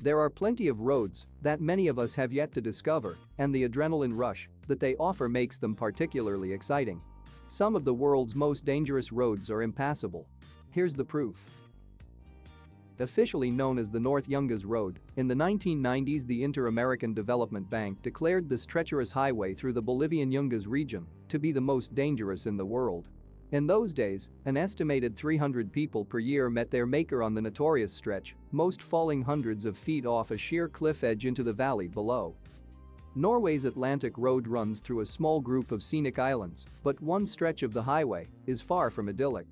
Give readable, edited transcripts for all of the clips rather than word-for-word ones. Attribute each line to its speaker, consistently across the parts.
Speaker 1: There are plenty of roads that many of us have yet to discover, and the adrenaline rush that they offer makes them particularly exciting. Some of the world's most dangerous roads are impassable. Here's the proof. Officially known as the North Yungas Road, in the 1990s the Inter-American Development Bank declared this treacherous highway through the Bolivian Yungas region to be the most dangerous in the world. In those days, an estimated 300 people per year met their maker on the notorious stretch, most falling hundreds of feet off a sheer cliff edge into the valley below. Norway's Atlantic Road runs through a small group of scenic islands, but one stretch of the highway is far from idyllic.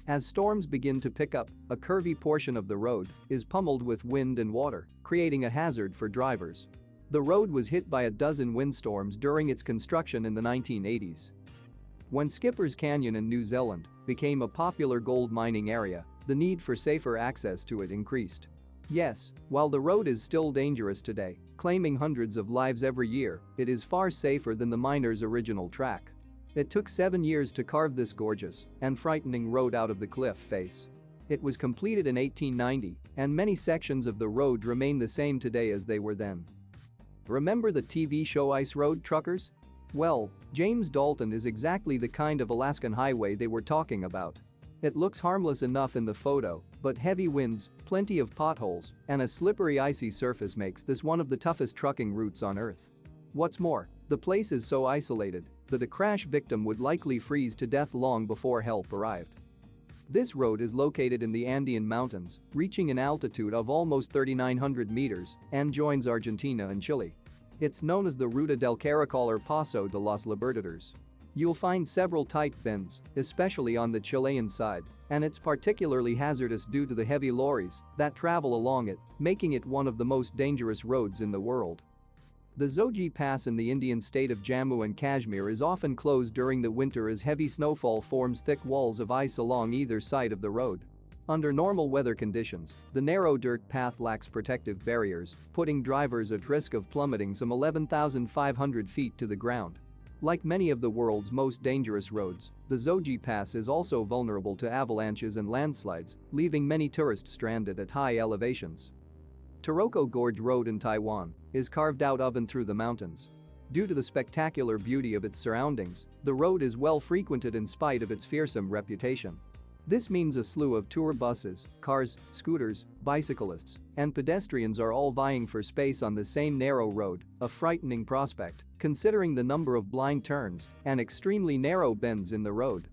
Speaker 1: As storms begin to pick up, a curvy portion of the road is pummeled with wind and water, creating a hazard for drivers. The road was hit by a dozen windstorms during its construction in the 1980s. When Skipper's Canyon in New Zealand became a popular gold mining area, the need for safer access to it increased. Yes, while the road is still dangerous today, claiming hundreds of lives every year, it is far safer than the miners' original track. It took 7 years to carve this gorgeous and frightening road out of the cliff face. It was completed in 1890, and many sections of the road remain the same today as they were then. Remember the TV show Ice Road Truckers? Well, James Dalton is exactly the kind of Alaskan highway they were talking about. It looks harmless enough in the photo, but heavy winds, plenty of potholes, and a slippery icy surface makes this one of the toughest trucking routes on Earth. What's more, the place is so isolated that a crash victim would likely freeze to death long before help arrived. This road is located in the Andean Mountains, reaching an altitude of almost 3,900 meters, and joins Argentina and Chile. It's known as the Ruta del Caracol or Paso de los Libertadores. You'll find several tight bends, especially on the Chilean side, and it's particularly hazardous due to the heavy lorries that travel along it, making it one of the most dangerous roads in the world. The Zoji Pass in the Indian state of Jammu and Kashmir is often closed during the winter as heavy snowfall forms thick walls of ice along either side of the road. Under normal weather conditions, the narrow dirt path lacks protective barriers, putting drivers at risk of plummeting some 11,500 feet to the ground. Like many of the world's most dangerous roads, the Zoji Pass is also vulnerable to avalanches and landslides, leaving many tourists stranded at high elevations. Taroko Gorge Road in Taiwan is carved out of and through the mountains. Due to the spectacular beauty of its surroundings, the road is well frequented in spite of its fearsome reputation. This means a slew of tour buses, cars, scooters, bicyclists, and pedestrians are all vying for space on the same narrow road, a frightening prospect, considering the number of blind turns and extremely narrow bends in the road.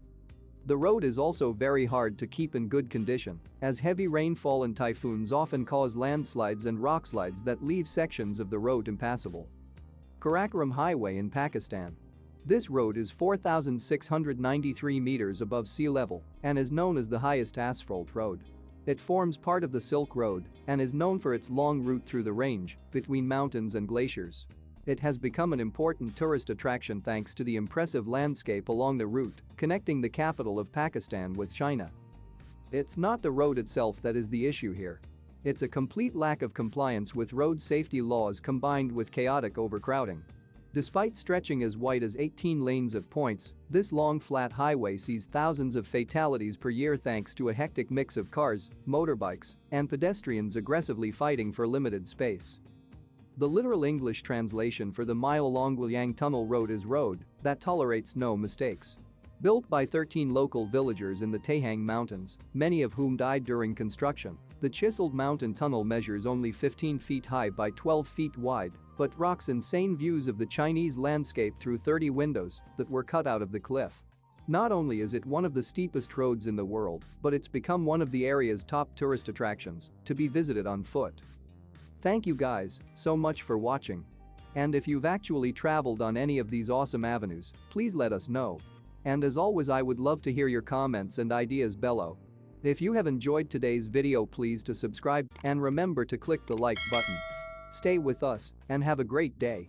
Speaker 1: The road is also very hard to keep in good condition, as heavy rainfall and typhoons often cause landslides and rockslides that leave sections of the road impassable. Karakoram Highway in Pakistan. This road is 4,693 meters above sea level and is known as the highest asphalt road. It forms part of the Silk Road and is known for its long route through the range between mountains and glaciers. It has become an important tourist attraction thanks to the impressive landscape along the route, connecting the capital of Pakistan with China. It's not the road itself that is the issue here. It's a complete lack of compliance with road safety laws combined with chaotic overcrowding. Despite stretching as wide as 18 lanes at points, this long flat highway sees thousands of fatalities per year thanks to a hectic mix of cars, motorbikes, and pedestrians aggressively fighting for limited space. The literal English translation for the mile-long Guiliang Tunnel Road is road that tolerates no mistakes. Built by 13 local villagers in the Tahang Mountains, many of whom died during construction, the chiseled mountain tunnel measures only 15 feet high by 12 feet wide, but rocks insane views of the Chinese landscape through 30 windows that were cut out of the cliff. Not only is it one of the steepest roads in the world, but it's become one of the area's top tourist attractions to be visited on foot. Thank you guys so much for watching. And if you've actually traveled on any of these awesome avenues, please let us know. And as always, I would love to hear your comments and ideas below. If you have enjoyed today's video, please to subscribe and remember to click the like button. Stay with us and have a great day.